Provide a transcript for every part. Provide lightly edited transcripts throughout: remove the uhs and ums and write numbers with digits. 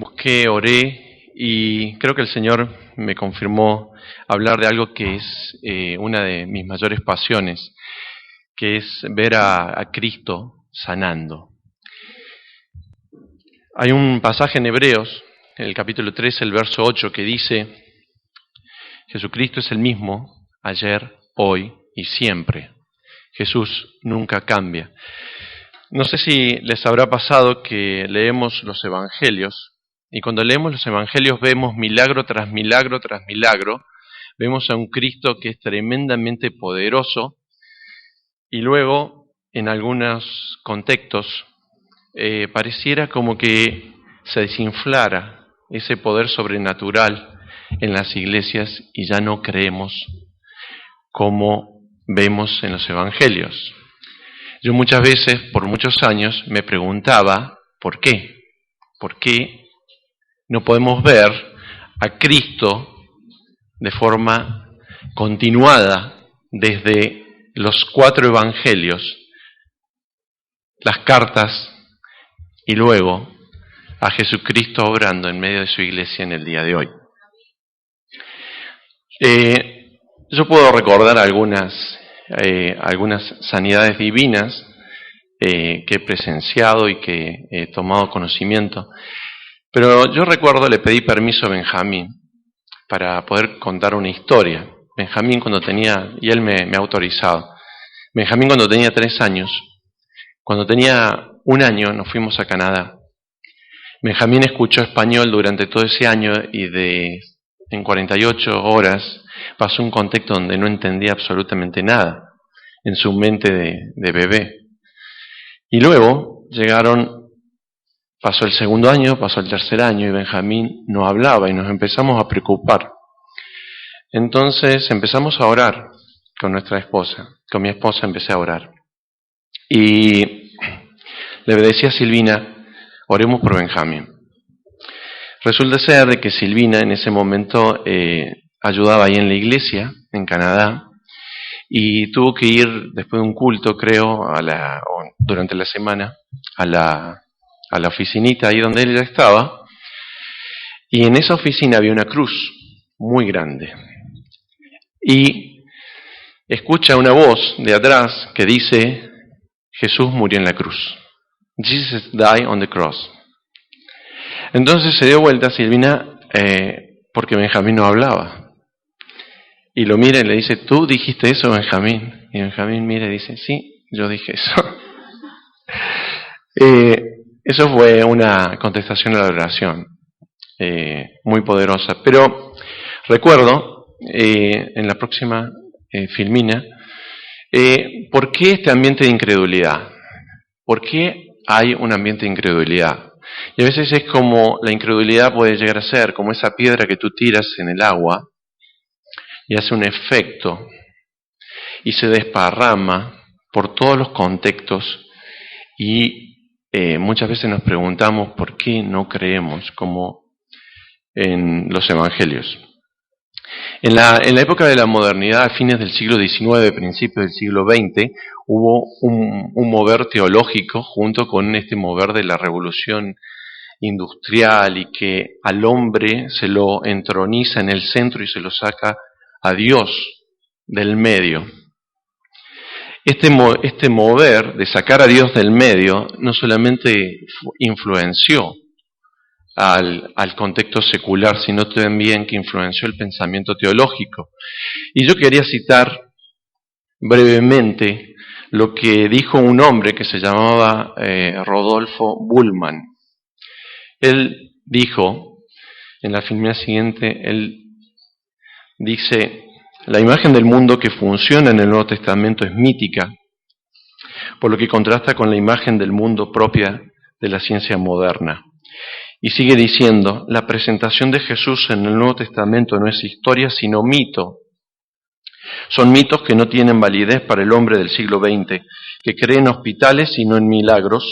Busqué, oré y creo que el Señor me confirmó hablar de algo que es una de mis mayores pasiones, que es ver a Cristo sanando. Hay un pasaje en Hebreos, en el capítulo 3, el verso 8, que dice: Jesucristo es el mismo ayer, hoy y siempre. Jesús nunca cambia. No sé si les habrá pasado que leemos los evangelios, y cuando leemos los evangelios vemos milagro tras milagro tras milagro, vemos a un Cristo que es tremendamente poderoso, y luego, en algunos contextos, pareciera como que se desinflara ese poder sobrenatural en las iglesias y ya no creemos como vemos en los evangelios. Yo muchas veces, por muchos años, me preguntaba ¿por qué? ¿Por qué no podemos ver a Cristo de forma continuada desde los 4 evangelios, las cartas y luego a Jesucristo obrando en medio de su iglesia en el día de hoy? Yo puedo recordar algunas sanidades divinas que he presenciado y que he tomado conocimiento, pero yo recuerdo, le pedí permiso a Benjamín para poder contar una historia. Benjamín cuando tenía, y él me ha autorizado, Benjamín cuando tenía 3 años, cuando tenía 1 año nos fuimos a Canadá. Benjamín escuchó español durante todo ese año y en 48 horas pasó un contexto donde no entendía absolutamente nada en su mente de bebé. Y luego pasó el 2.º año, pasó el 3.er año y Benjamín no hablaba y nos empezamos a preocupar. Entonces empezamos a orar con nuestra esposa, con mi esposa empecé a orar. Y le decía a Silvina, oremos por Benjamín. Resulta ser de que Silvina en ese momento ayudaba ahí en la iglesia, en Canadá, y tuvo que ir después de un culto, creo, durante la semana, a la oficinita ahí donde ella estaba, y en esa oficina había una cruz muy grande. Y escucha una voz de atrás que dice: Jesús murió en la cruz. Jesus died on the cross. Entonces se dio vuelta a Silvina porque Benjamín no hablaba. Y lo mira y le dice: ¿tú dijiste eso, Benjamín? Y Benjamín mira y dice: sí, yo dije eso. Eso fue una contestación a la oración muy poderosa. Pero recuerdo, en la próxima filmina, ¿por qué este ambiente de incredulidad? ¿Por qué hay un ambiente de incredulidad? Y a veces es como la incredulidad puede llegar a ser como esa piedra que tú tiras en el agua y hace un efecto y se desparrama por todos los contextos y muchas veces nos preguntamos por qué no creemos como en los evangelios. En la época de la modernidad, a fines del siglo XIX, principios del siglo XX, hubo un mover teológico junto con este mover de la revolución industrial y que al hombre se lo entroniza en el centro y se lo saca a Dios del medio. Este mover de sacar a Dios del medio no solamente influenció al contexto secular, sino también que influenció el pensamiento teológico. Y yo quería citar brevemente lo que dijo un hombre que se llamaba Rodolfo Bullman. Él dijo, en la filmina siguiente, él dice: la imagen del mundo que funciona en el Nuevo Testamento es mítica, por lo que contrasta con la imagen del mundo propia de la ciencia moderna. Y sigue diciendo: la presentación de Jesús en el Nuevo Testamento no es historia, sino mito. Son mitos que no tienen validez para el hombre del siglo XX, que cree en hospitales y no en milagros,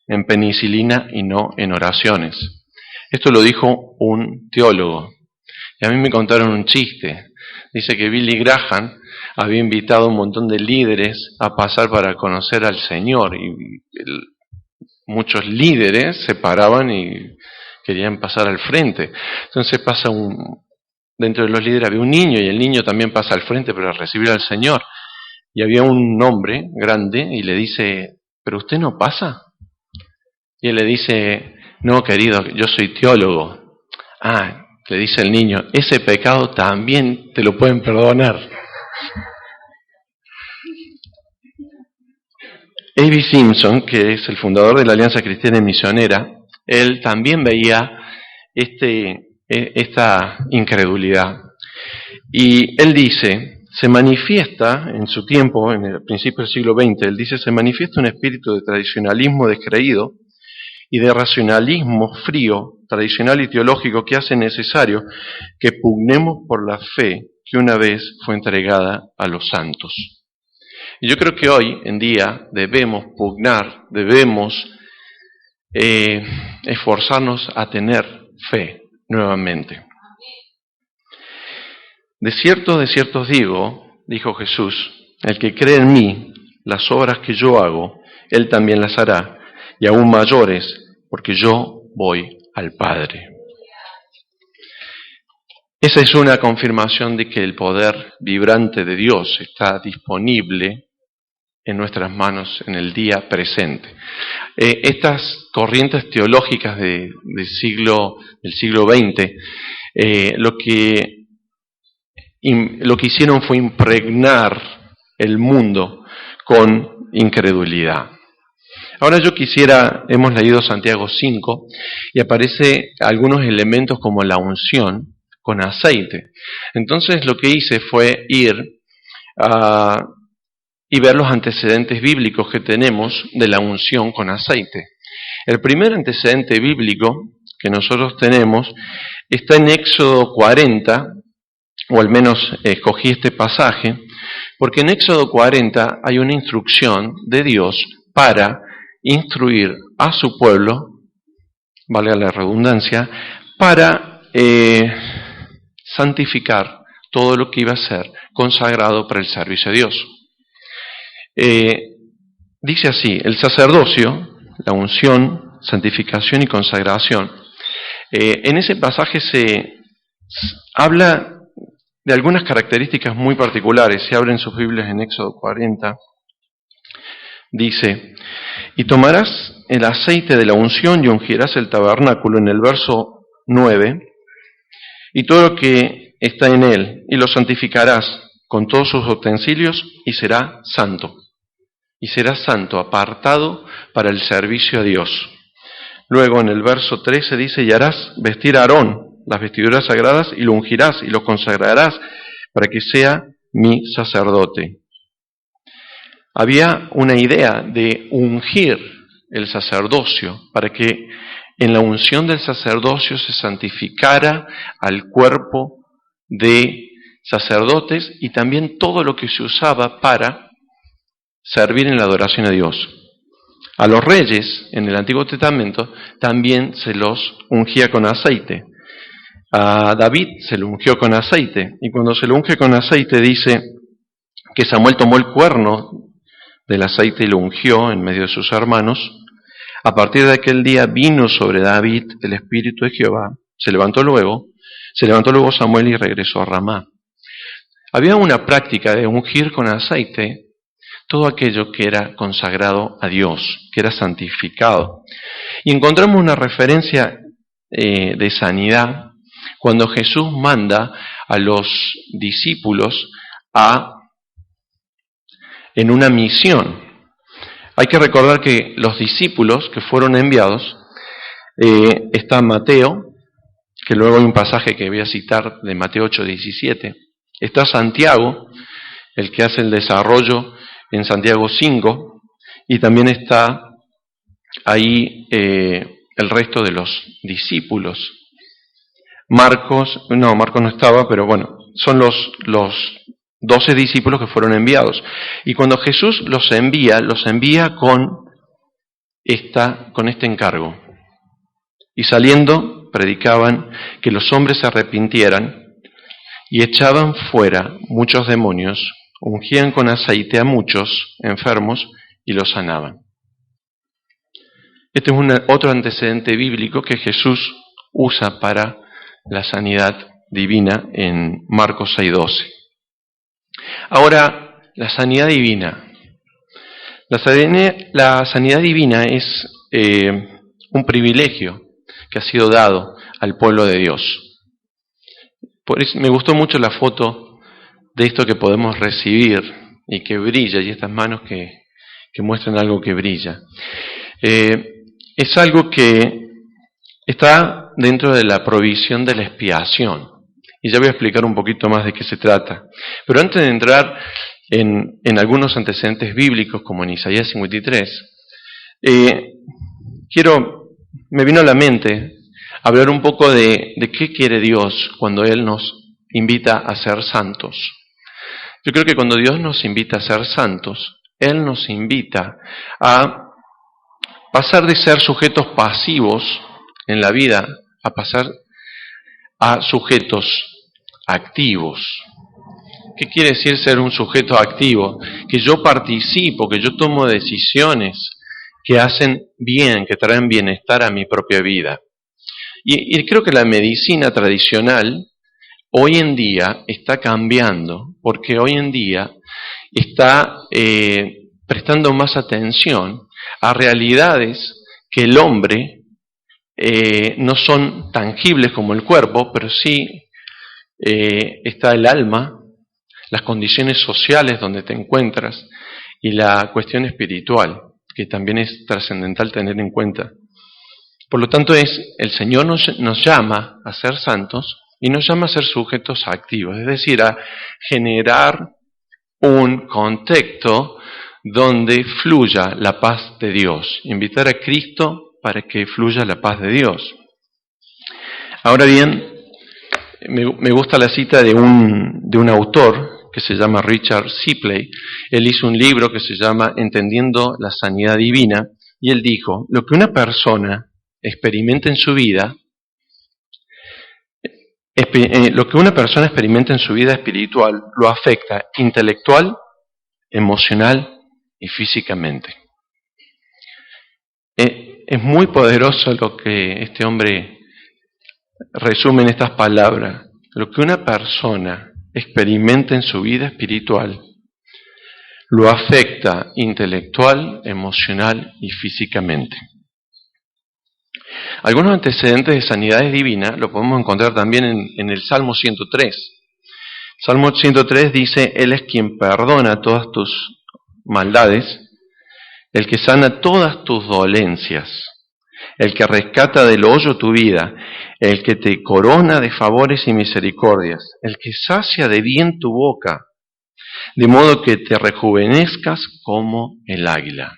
en penicilina y no en oraciones. Esto lo dijo un teólogo. Y a mí me contaron un chiste. Dice que Billy Graham había invitado a un montón de líderes a pasar para conocer al Señor. Y muchos líderes se paraban y querían pasar al frente. Entonces dentro de los líderes había un niño, y el niño también pasa al frente para recibir al Señor. Y había un hombre grande y le dice, ¿pero usted no pasa? Y él le dice, no, querido, yo soy teólogo. Ah, le dice el niño, ese pecado también te lo pueden perdonar. A.B. Simpson, que es el fundador de la Alianza Cristiana y Misionera, él también veía esta incredulidad. Y él dice, se manifiesta en su tiempo, en el principio del siglo XX, él dice, se manifiesta un espíritu de tradicionalismo descreído y de racionalismo frío, tradicional y teológico, que hace necesario que pugnemos por la fe que una vez fue entregada a los santos. Y yo creo que hoy en día debemos pugnar, debemos esforzarnos a tener fe nuevamente. De cierto os digo, dijo Jesús, el que cree en mí, las obras que yo hago, él también las hará, y aún mayores, porque yo voy al Padre. Esa es una confirmación de que el poder vibrante de Dios está disponible en nuestras manos en el día presente. Estas corrientes teológicas del siglo XX, lo que hicieron fue impregnar el mundo con incredulidad. Ahora hemos leído Santiago 5 y aparece algunos elementos como la unción con aceite. Entonces lo que hice fue ir y ver los antecedentes bíblicos que tenemos de la unción con aceite. El primer antecedente bíblico que nosotros tenemos está en Éxodo 40, o al menos escogí este pasaje, porque en Éxodo 40 hay una instrucción de Dios para instruir a su pueblo, valga la redundancia, para santificar todo lo que iba a ser consagrado para el servicio a Dios. Dice así, el sacerdocio, la unción, santificación y consagración. En ese pasaje se habla de algunas características muy particulares. Si abren sus Biblias en Éxodo 40, dice, y tomarás el aceite de la unción y ungirás el tabernáculo, en el verso 9, y todo lo que está en él, y lo santificarás con todos sus utensilios, y será santo. Y será santo, apartado para el servicio a Dios. Luego en el verso 13 dice, y harás vestir a Aarón las vestiduras sagradas, y lo ungirás, y lo consagrarás, para que sea mi sacerdote. Había una idea de ungir el sacerdocio, para que en la unción del sacerdocio se santificara al cuerpo de sacerdotes y también todo lo que se usaba para servir en la adoración a Dios. A los reyes, en el Antiguo Testamento, también se los ungía con aceite. A David se lo ungió con aceite, y cuando se lo unge con aceite dice que Samuel tomó el cuerno del aceite y lo ungió en medio de sus hermanos. A partir de aquel día vino sobre David el Espíritu de Jehová. Se levantó luego Samuel y regresó a Ramá. Había una práctica de ungir con aceite todo aquello que era consagrado a Dios, que era santificado. Y encontramos una referencia de sanidad cuando Jesús manda a los discípulos en una misión. Hay que recordar que los discípulos que fueron enviados, está Mateo, que luego hay un pasaje que voy a citar de Mateo 8:17, está Santiago, el que hace el desarrollo en Santiago 5, y también está ahí el resto de los discípulos. Marcos no estaba, pero bueno, son los 12 discípulos que fueron enviados. Y cuando Jesús los envía con este encargo. Y saliendo, predicaban que los hombres se arrepintieran y echaban fuera muchos demonios, ungían con aceite a muchos enfermos y los sanaban. Este es otro antecedente bíblico, que Jesús usa para la sanidad divina en Marcos 6:12. Ahora, la sanidad divina. La sanidad divina es un privilegio que ha sido dado al pueblo de Dios. Por eso me gustó mucho la foto de esto que podemos recibir y que brilla, y estas manos que muestran algo que brilla. Es algo que está dentro de la provisión de la expiación. Y ya voy a explicar un poquito más de qué se trata. Pero antes de entrar en algunos antecedentes bíblicos, como en Isaías 53, me vino a la mente hablar un poco de qué quiere Dios cuando Él nos invita a ser santos. Yo creo que cuando Dios nos invita a ser santos, Él nos invita a pasar de ser sujetos pasivos en la vida a pasar a sujetos activos. ¿Qué quiere decir ser un sujeto activo? Que yo participo, que yo tomo decisiones que hacen bien, que traen bienestar a mi propia vida. Y creo que la medicina tradicional hoy en día está cambiando, porque hoy en día está prestando más atención a realidades que el hombre no son tangibles como el cuerpo, pero sí está el alma, las condiciones sociales donde te encuentras y la cuestión espiritual, que también es trascendental tener en cuenta. Por lo tanto, el Señor nos llama a ser santos y nos llama a ser sujetos activos, es decir, a generar un contexto donde fluya la paz de Dios, invitar a Cristo para que fluya la paz de Dios. Ahora bien, me gusta la cita de un autor que se llama Richard Sipley. Él hizo un libro que se llama Entendiendo la Sanidad Divina, y él dijo: lo que una persona experimenta en su vida, espiritual lo afecta intelectual, emocional y físicamente. Es muy poderoso lo que este hombre resume en estas palabras. Lo que una persona experimenta en su vida espiritual lo afecta intelectual, emocional y físicamente. Algunos antecedentes de sanidades divinas lo podemos encontrar también en el Salmo 103. Salmo 103 dice: Él es quien perdona todas tus maldades, el que sana todas tus dolencias, el que rescata del hoyo tu vida, el que te corona de favores y misericordias, el que sacia de bien tu boca, de modo que te rejuvenezcas como el águila.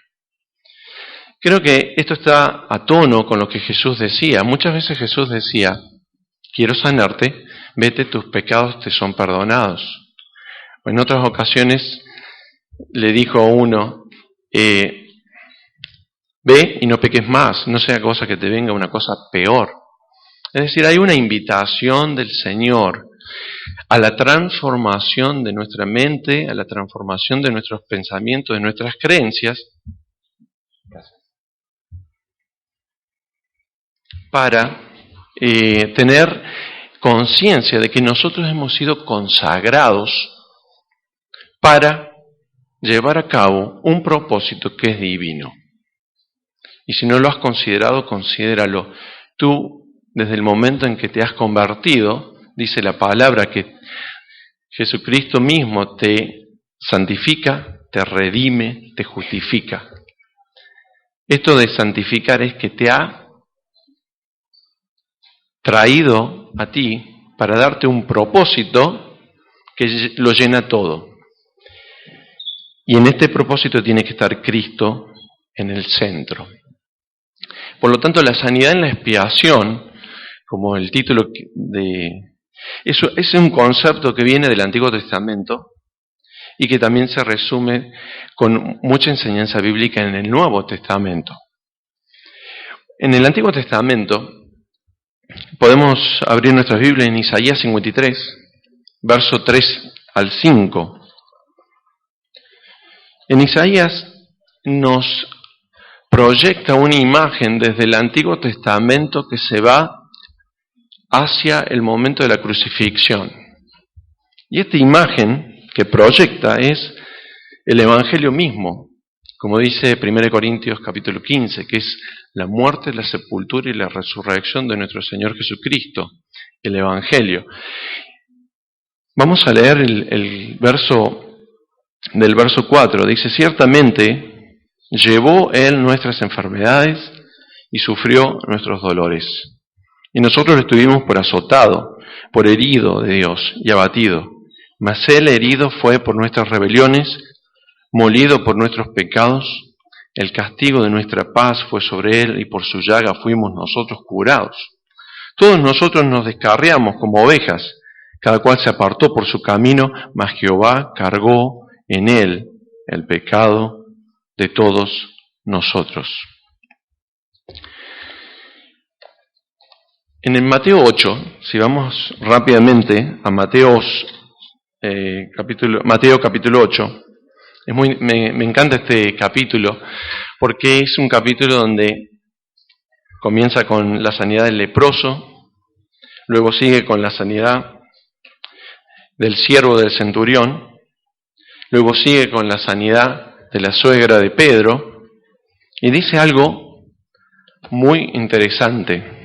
Creo que esto está a tono con lo que Jesús decía. Muchas veces Jesús decía: quiero sanarte, vete, tus pecados te son perdonados. O en otras ocasiones le dijo a uno: ve y no peques más, no sea cosa que te venga una cosa peor. Es decir, hay una invitación del Señor a la transformación de nuestra mente, a la transformación de nuestros pensamientos, de nuestras creencias, para tener conciencia de que nosotros hemos sido consagrados para llevar a cabo un propósito que es divino. Y si no lo has considerado, considéralo. Tú, desde el momento en que te has convertido, dice la palabra que Jesucristo mismo te santifica, te redime, te justifica. Esto de santificar es que te ha traído a ti para darte un propósito que lo llena todo. Y en este propósito tiene que estar Cristo en el centro. Por lo tanto, la sanidad en la expiación, como el título eso es un concepto que viene del Antiguo Testamento y que también se resume con mucha enseñanza bíblica en el Nuevo Testamento. En el Antiguo Testamento podemos abrir nuestras Biblias en Isaías 53, verso 3 al 5. En Isaías nos proyecta una imagen desde el Antiguo Testamento que se va hacia el momento de la crucifixión. Y esta imagen que proyecta es el Evangelio mismo, como dice 1 Corintios capítulo 15, que es la muerte, la sepultura y la resurrección de nuestro Señor Jesucristo, el Evangelio. Vamos a leer el verso del verso 4, dice: ciertamente llevó Él nuestras enfermedades y sufrió nuestros dolores. Y nosotros lo estuvimos por azotado, por herido de Dios y abatido. Mas Él herido fue por nuestras rebeliones, molido por nuestros pecados. El castigo de nuestra paz fue sobre Él, y por su llaga fuimos nosotros curados. Todos nosotros nos descarriamos como ovejas, cada cual se apartó por su camino, mas Jehová cargó en Él el pecado de todos nosotros. En el Mateo 8, si vamos rápidamente a Mateo capítulo 8, me encanta este capítulo porque es un capítulo donde comienza con la sanidad del leproso, luego sigue con la sanidad del siervo del centurión, luego sigue con la sanidad de la suegra de Pedro, y dice algo muy interesante.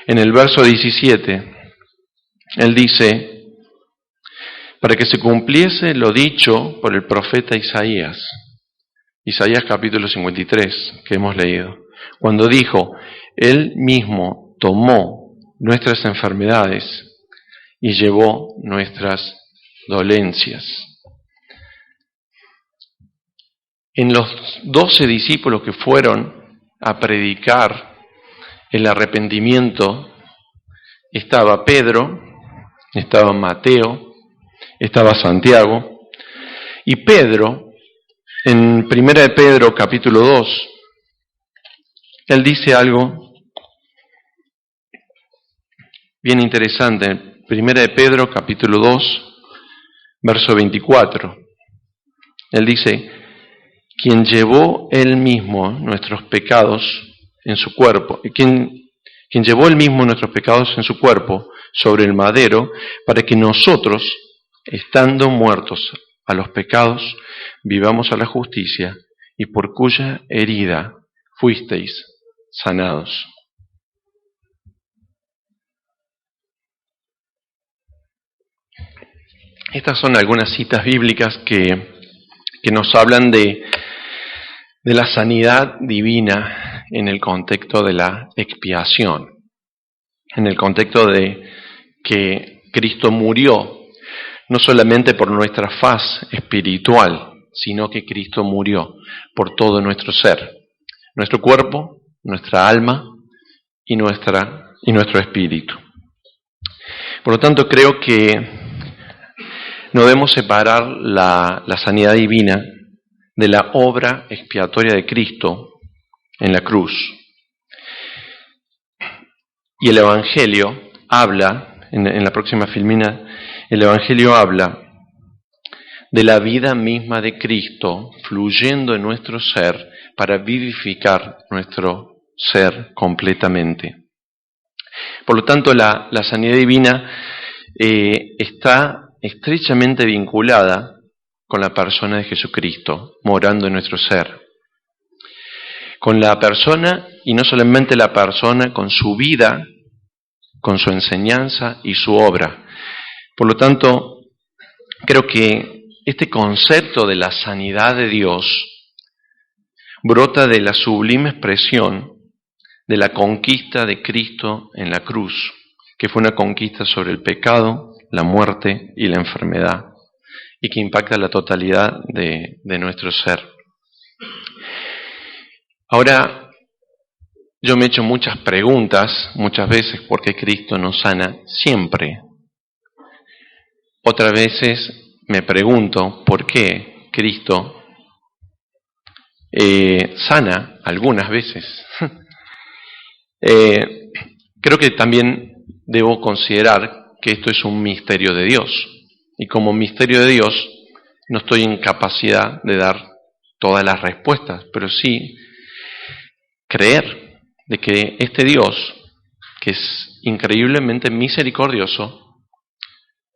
En el verso 17, él dice: para que se cumpliese lo dicho por el profeta Isaías. Isaías capítulo 53, que hemos leído. Cuando dijo: Él mismo tomó nuestras enfermedades y llevó nuestras dolencias. En los 12 discípulos que fueron a predicar el arrepentimiento, estaba Pedro, estaba Mateo, estaba Santiago, y Pedro, en 1 de Pedro capítulo 2, él dice algo bien interesante. 1 de Pedro capítulo 2, verso 24, él dice: quien llevó él mismo nuestros pecados en su cuerpo, quien llevó él mismo nuestros pecados en su cuerpo sobre el madero, para que nosotros, estando muertos a los pecados, vivamos a la justicia, y por cuya herida fuisteis sanados. Estas son algunas citas bíblicas que nos hablan de la sanidad divina en el contexto de la expiación, en el contexto de que Cristo murió no solamente por nuestra faz espiritual, sino que Cristo murió por todo nuestro ser, nuestro cuerpo, nuestra alma y nuestro espíritu. Por lo tanto, creo que no debemos separar la sanidad divina de la obra expiatoria de Cristo en la cruz. Y el Evangelio habla, en la próxima filmina, el Evangelio habla de la vida misma de Cristo fluyendo en nuestro ser para vivificar nuestro ser completamente. Por lo tanto, la sanidad divina está estrechamente vinculada con la persona de Jesucristo, morando en nuestro ser. Con la persona, y no solamente la persona, con su vida, con su enseñanza y su obra. Por lo tanto, creo que este concepto de la sanidad de Dios brota de la sublime expresión de la conquista de Cristo en la cruz, que fue una conquista sobre el pecado, la muerte y la enfermedad, y que impacta la totalidad de nuestro ser. Ahora, yo me he hecho muchas preguntas, muchas veces, ¿por qué Cristo nos sana siempre? Otras veces me pregunto, ¿por qué Cristo sana algunas veces? Creo que también debo considerar que esto es un misterio de Dios. Y como misterio de Dios, no estoy en capacidad de dar todas las respuestas, pero sí creer de que este Dios que es increíblemente misericordioso,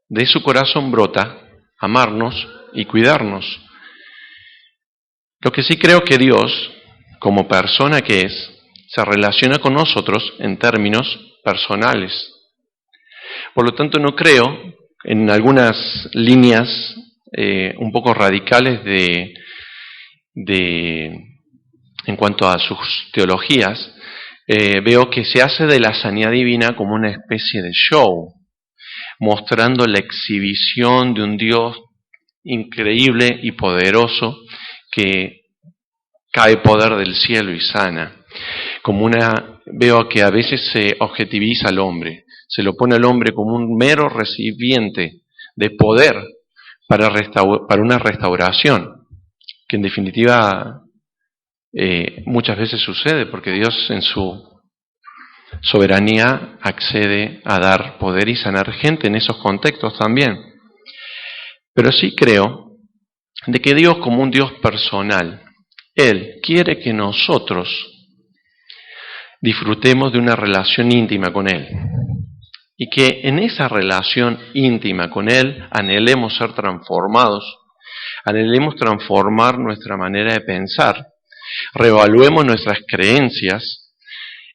de su corazón brota amarnos y cuidarnos. Lo que sí creo que Dios, como persona que es, se relaciona con nosotros en términos personales. Por lo tanto, no creo en algunas líneas un poco radicales en cuanto a sus teologías, veo que se hace de la sanidad divina como una especie de show, mostrando la exhibición de un Dios increíble y poderoso que cae poder del cielo y sana. Veo que a veces se objetiviza al hombre, se lo pone al hombre como un mero recipiente de poder para una restauración, que en definitiva muchas veces sucede, porque Dios en su soberanía accede a dar poder y sanar gente en esos contextos también. Pero sí creo de que Dios, como un Dios personal, Él quiere que nosotros disfrutemos de una relación íntima con Él. Y que en esa relación íntima con Él anhelemos ser transformados, anhelemos transformar nuestra manera de pensar, reevaluemos nuestras creencias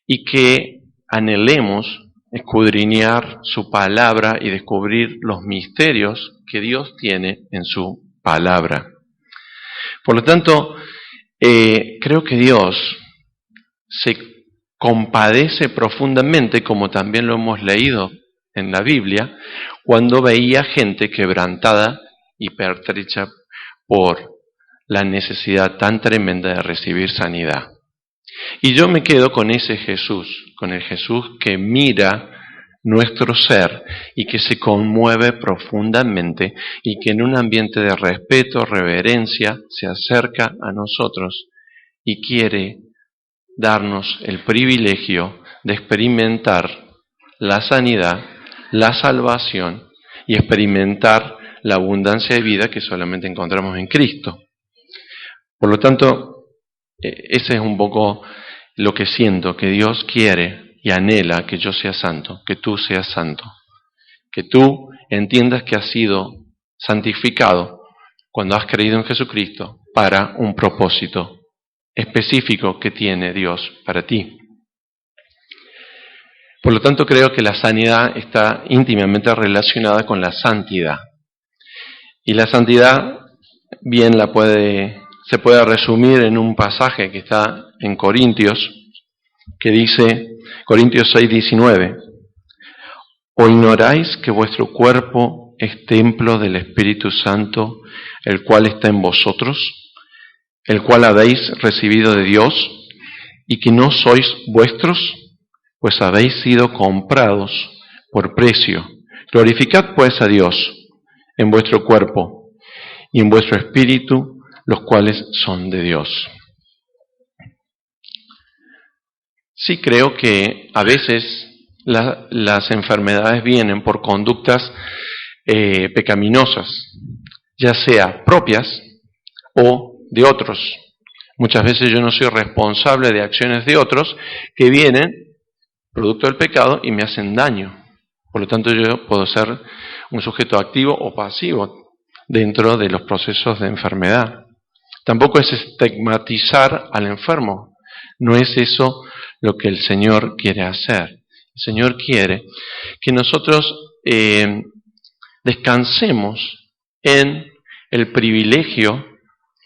y que anhelemos escudriñar su palabra y descubrir los misterios que Dios tiene en su palabra. Por lo tanto, creo que Dios se compadece profundamente, como también lo hemos leído en la Biblia, cuando veía gente quebrantada y pertrecha por la necesidad tan tremenda de recibir sanidad. Y yo me quedo con ese Jesús, con el Jesús que mira nuestro ser y que se conmueve profundamente y que en un ambiente de respeto, reverencia, se acerca a nosotros y quiere darnos el privilegio de experimentar la sanidad, la salvación y experimentar la abundancia de vida que solamente encontramos en Cristo. Por lo tanto, ese es un poco lo que siento, que Dios quiere y anhela que yo sea santo, que tú seas santo, que tú entiendas que has sido santificado cuando has creído en Jesucristo para un propósito específico que tiene Dios para ti. Por lo tanto, creo que la sanidad está íntimamente relacionada con la santidad. Y la santidad bien se puede resumir en un pasaje que está en Corintios, que dice, Corintios 6:19, ¿o ignoráis que vuestro cuerpo es templo del Espíritu Santo, el cual está en vosotros, el cual habéis recibido de Dios, y que no sois vuestros, pues habéis sido comprados por precio? Glorificad pues a Dios en vuestro cuerpo y en vuestro espíritu, los cuales son de Dios. Sí creo que a veces las enfermedades vienen por conductas pecaminosas, ya sea propias o de otros. Muchas veces yo no soy responsable de acciones de otros que vienen producto del pecado y me hacen daño. Por lo tanto, yo puedo ser un sujeto activo o pasivo dentro de los procesos de enfermedad. Tampoco es estigmatizar al enfermo. No es eso lo que el Señor quiere hacer. El Señor quiere que nosotros descansemos en el privilegio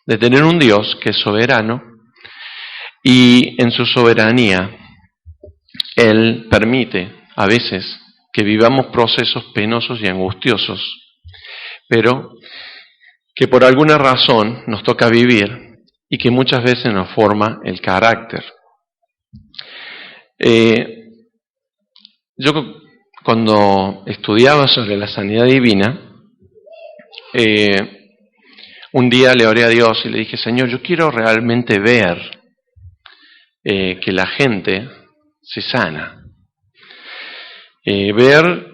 de tener un Dios que es soberano y en su soberanía Él permite a veces que vivamos procesos penosos y angustiosos, pero que por alguna razón nos toca vivir y que muchas veces nos forma el carácter. Yo cuando estudiaba sobre la sanidad divina, un día le oré a Dios y le dije, Señor, yo quiero realmente ver que la gente se sana. Ver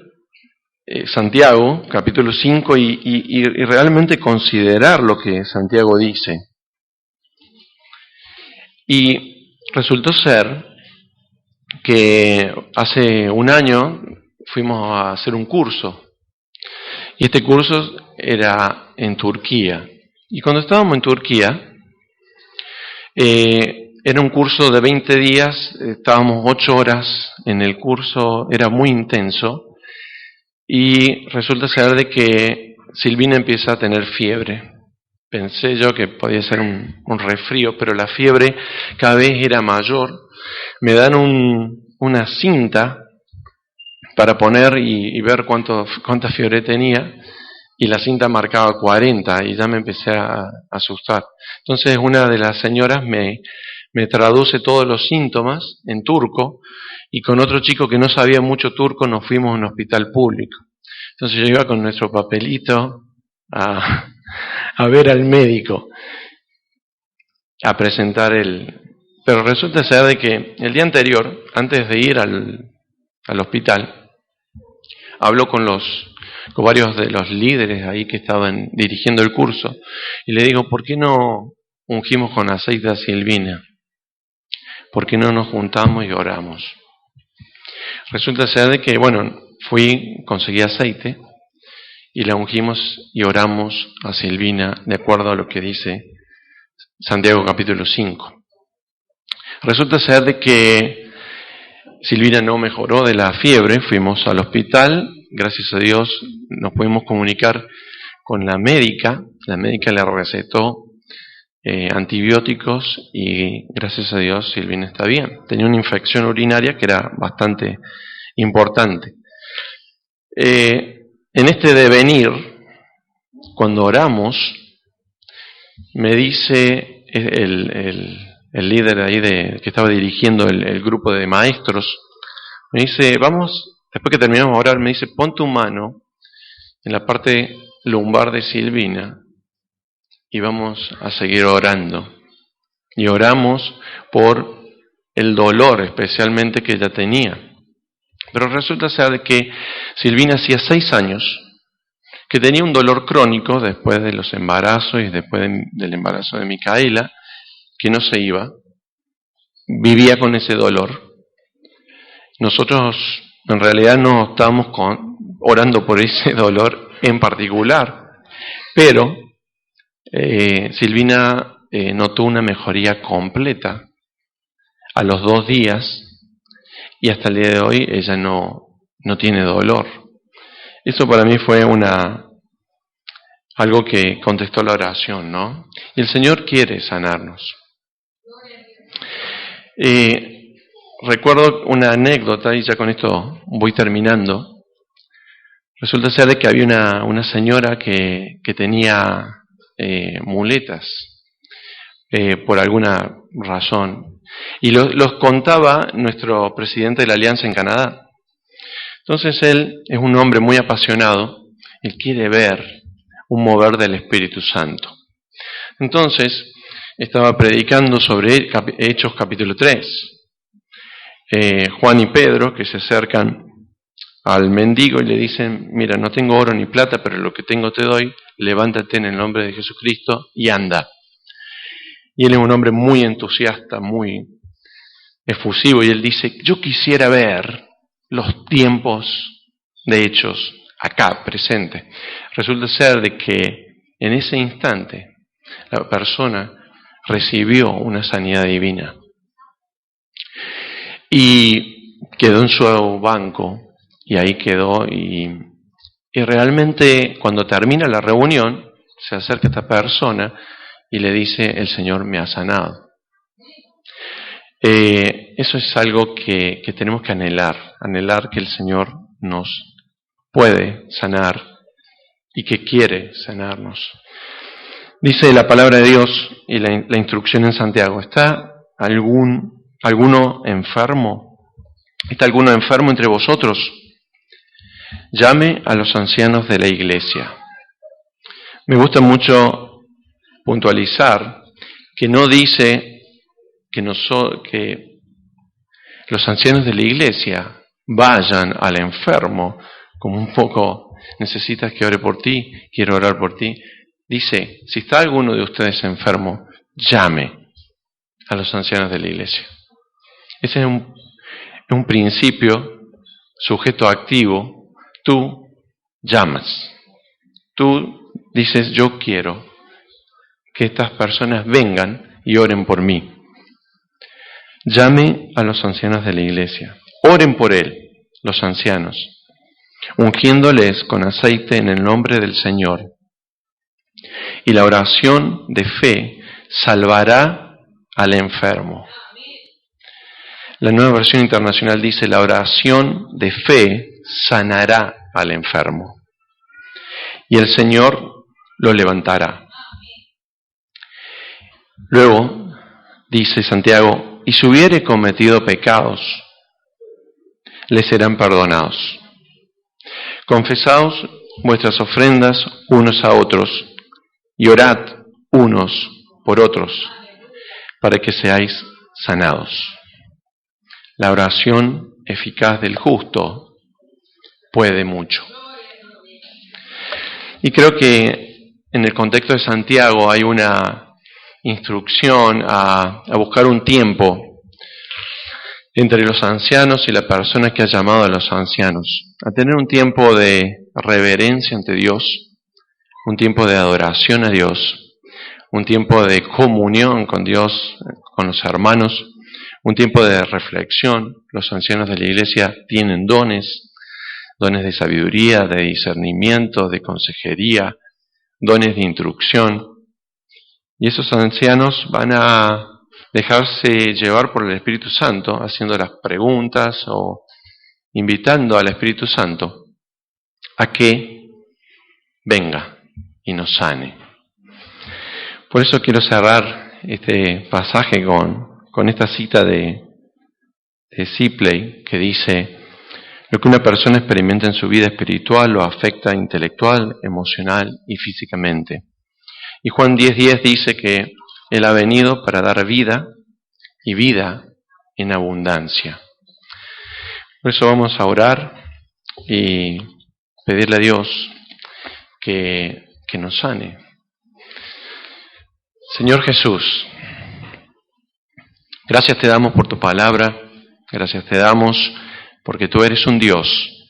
Santiago, capítulo 5, y realmente considerar lo que Santiago dice. Y resultó ser que hace un año fuimos a hacer un curso, y este curso era en Turquía. Y cuando estábamos en Turquía, era un curso de 20 días, estábamos 8 horas en el curso, era muy intenso, y resulta ser de que Silvina empieza a tener fiebre. Pensé yo que podía ser un resfrío, pero la fiebre cada vez era mayor. Me dan una cinta para poner y ver cuánta fiebre tenía, y la cinta marcaba 40, y ya me empecé a asustar. Entonces una de las señoras me traduce todos los síntomas en turco, y con otro chico que no sabía mucho turco nos fuimos a un hospital público. Entonces yo iba con nuestro papelito a ver al médico, a presentar Pero resulta ser de que el día anterior, antes de ir al hospital, habló con varios de los líderes ahí que estaban dirigiendo el curso, y le digo, ¿por qué no ungimos con aceite a Silvina? ¿Por qué no nos juntamos y oramos? Resulta ser de que, conseguí aceite, y la ungimos y oramos a Silvina de acuerdo a lo que dice Santiago capítulo 5. Resulta ser de que Silvina no mejoró de la fiebre, fuimos al hospital, gracias a Dios nos pudimos comunicar con la médica le recetó antibióticos, y gracias a Dios Silvina está bien. Tenía una infección urinaria que era bastante importante. En este devenir, cuando oramos, me dice el líder ahí que estaba dirigiendo el grupo de maestros, me dice, después que terminamos de orar, me dice, pon tu mano en la parte lumbar de Silvina y vamos a seguir orando. Y oramos por el dolor especialmente que ella tenía. Pero resulta ser que Silvina hacía 6 años que tenía un dolor crónico después de los embarazos y después del embarazo de Micaela, que no se iba. Vivía con ese dolor. Nosotros en realidad no estábamos orando por ese dolor en particular, pero Silvina notó una mejoría completa a los 2 días, y hasta el día de hoy ella no tiene dolor. Eso para mí fue algo que contestó la oración, ¿no? Y el Señor quiere sanarnos. Recuerdo una anécdota, y ya con esto voy terminando. Resulta ser de que había una señora que tenía muletas por alguna razón, y los contaba nuestro presidente de la Alianza en Canadá. Entonces él es un hombre muy apasionado, él quiere ver un mover del Espíritu Santo. Entonces estaba predicando sobre Hechos capítulo 3. Juan y Pedro, que se acercan al mendigo y le dicen, mira, no tengo oro ni plata, pero lo que tengo te doy, levántate en el nombre de Jesucristo y anda. Y él es un hombre muy entusiasta, muy efusivo, y él dice, yo quisiera ver los tiempos de Hechos acá, presente. Resulta ser de que en ese instante la persona recibió una sanidad divina y quedó en su banco, y ahí quedó, y realmente cuando termina la reunión se acerca esta persona y le dice, el Señor me ha sanado. Eso es algo que tenemos que anhelar que el Señor nos puede sanar y que quiere sanarnos. Dice la palabra de Dios y la instrucción en Santiago, ¿está alguno enfermo? ¿Está alguno enfermo entre vosotros? Llame a los ancianos de la iglesia. Me gusta mucho puntualizar que no dice que los ancianos de la iglesia vayan al enfermo, como un poco, necesitas que ore por ti, quiero orar por ti. Dice, si está alguno de ustedes enfermo, llame a los ancianos de la iglesia. Ese es Es un principio, sujeto activo. Tú llamas. Tú dices, yo quiero que estas personas vengan y oren por mí. Llame a los ancianos de la iglesia. Oren por él, los ancianos, ungiéndoles con aceite en el nombre del Señor. Y la oración de fe salvará al enfermo. La Nueva Versión Internacional dice, la oración de fe sanará al enfermo. Y el Señor lo levantará. Luego, dice Santiago, y si hubiere cometido pecados, le serán perdonados. Confesaos vuestras ofrendas unos a otros y orad unos por otros para que seáis sanados. La oración eficaz del justo puede mucho. Y creo que en el contexto de Santiago hay una instrucción a buscar un tiempo entre los ancianos y la persona que ha llamado a los ancianos, a tener un tiempo de reverencia ante Dios, un tiempo de adoración a Dios, un tiempo de comunión con Dios, con los hermanos, un tiempo de reflexión. Los ancianos de la iglesia tienen dones de sabiduría, de discernimiento, de consejería, dones de instrucción. Y esos ancianos van a dejarse llevar por el Espíritu Santo, haciendo las preguntas o invitando al Espíritu Santo a que venga y nos sane. Por eso quiero cerrar este pasaje con esta cita de Sipley, que dice: lo que una persona experimenta en su vida espiritual lo afecta intelectual, emocional y físicamente. Y Juan 10:10 dice que Él ha venido para dar vida y vida en abundancia. Por eso vamos a orar y pedirle a Dios que nos sane. Señor Jesús, gracias te damos por tu palabra, gracias te damos porque tú eres un Dios